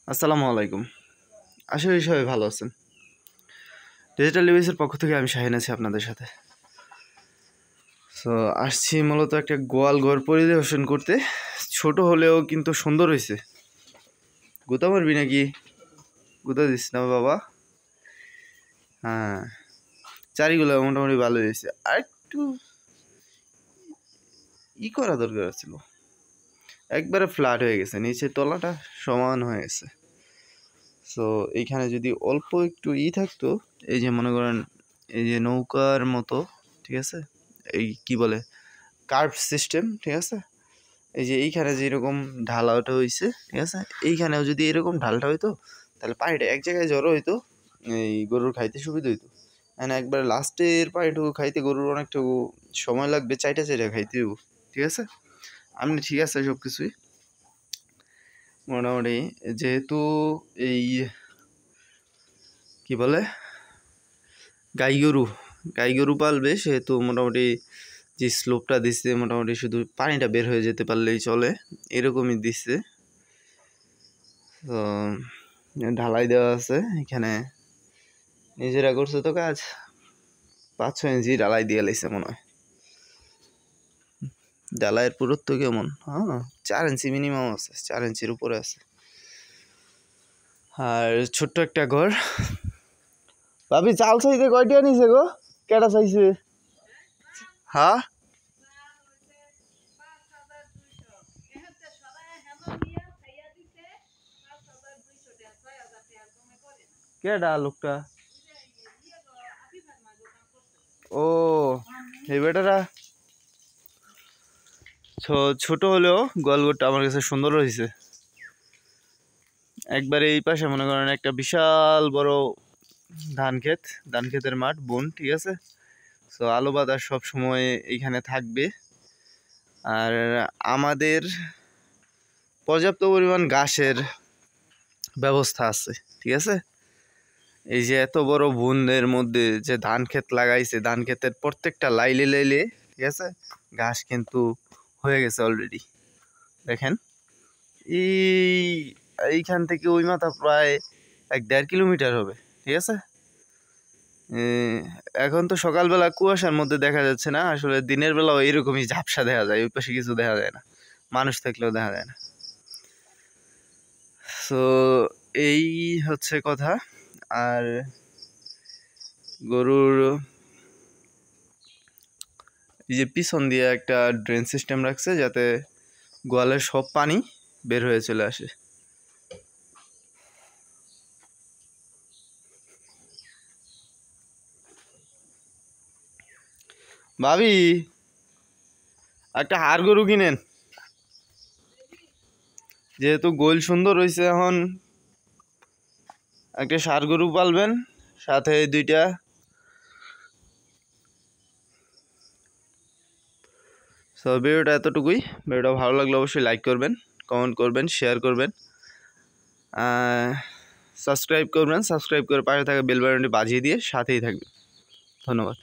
আসসালামু আলাইকুম। আশা করি সবাই ভালো আছেন। ডিজিটাল ডিভাইসের পক্ষ থেকে আমি শাহিন আছি আপনাদের সাথে। সো আসছি মূলত একটা গোয়াল ঘর পরিদর্শন করতে। ছোট হলেও কিন্তু সুন্দর হয়েছে। গুতা মারবি নাকি? গুতা দিস না বাবা। হ্যাঁ, চারিগুলো মোটামুটি ভালো হয়েছে। আর একটু করা দরকার ছিল। একবারে ফ্ল্যাট হয়ে গেছে, নিচের তলাটা সমান হয়ে গেছে। সো এইখানে যদি অল্প একটু থাকতো, এই যে মনে করেন এই যে নৌকার মতো, ঠিক আছে, এই কি বলে কার্ভ সিস্টেম, ঠিক আছে, এই যে এইখানে যেরকম ঢালাটা হয়েছে, ঠিক আছে, এইখানেও যদি এরকম ঢালটা হইতো তাহলে পানিটা এক জায়গায় জড়ো হইতো, এই গরুর খাইতে সুবিধা হইতো। মানে একবার লাস্টের পানিটুকু খাইতে গরুর অনেকটুকু সময় লাগবে, চাইটা খাইতে হইব, ঠিক আছে। আপনি ঠিক আছে সব কিছুই মোটামুটি, যেহেতু এই কি বলে গাই গরু পালবে, সেহেতু মোটামুটি যে স্লোপটা দিচ্ছে মোটামুটি শুধু পানিটা বের হয়ে যেতে পারলেই চলে, এরকমই দিচ্ছে। তো ঢালাই দেওয়া আছে এখানে, নিজেরা করছে তো কাজ। 5-6 ইঞ্চি ঢালাই দিয়ে লাইছে মনে হয়। ঢালাইয়ের পুরুত্ব কেমন? 4 ইঞ্চি মিনিমাম আছে, 4 ইঞ্চির উপরে আছে। আর ছোট্ট একটা ঘর। ভাবি চাল চাইতে কয়টা নিছে গো? কেটা চাইছে? হ্যাঁ, কেডা লোকটা? ও, এই বেটারা ছোট হলেও গোয়ালঘরটা আমার কাছে সুন্দর হয়েছে। একবারে এই পাশে মনে করেন একটা বিশাল বড় ধান ক্ষেতের মাঠ, বন, ঠিক আছে। সো আলো বাতাস সব সময় এইখানে থাকবে। আর আমাদের পর্যাপ্ত পরিমাণ ঘাসের ব্যবস্থা আছে, ঠিক আছে। এই যে এত বড় বনের মধ্যে যে ধান ক্ষেত লাগাইছে, ধান ক্ষেতের প্রত্যেকটা লাইলে, ঠিক আছে, ঘাস কিন্তু হয়ে গেছে অলরেডি। দেখেন এইখান থেকে ওই মাথা প্রায় 1-1.5 কিলোমিটার হবে, ঠিক আছে। এখন তো সকালবেলা কুয়াশার মধ্যে দেখা যাচ্ছে না, আসলে দিনের বেলাও এরকমই ঝাপসা দেখা যায়, ওই পাশে কিছু দেখা যায় না, মানুষ থাকলেও দেখা যায় না। সো এই হচ্ছে কথা। আর গরুর এই যে পিছন দিয়ে একটা ড্রেন সিস্টেম রাখছে, যাতে গোয়ালের সব পানি বের হয়ে চলে আসে। ভাবি একটা হাড় গরু কিনেন, যেহেতু গোল সুন্দর হয়েছে, এখন একটা ষাঁড় গরু পালবেন, সাথে 2টা। সো ভিডিওটা এতটুকুই। ভিডিওটা ভালো লাগলে অবশ্যই লাইক করবেন, কমেন্ট করবেন, শেয়ার করবেন, সাবস্ক্রাইব করবেন। সাবস্ক্রাইব করে পাশে থাকা বেল বাটনটি বাজিয়ে দিয়ে সাথেই থাকবেন। ধন্যবাদ।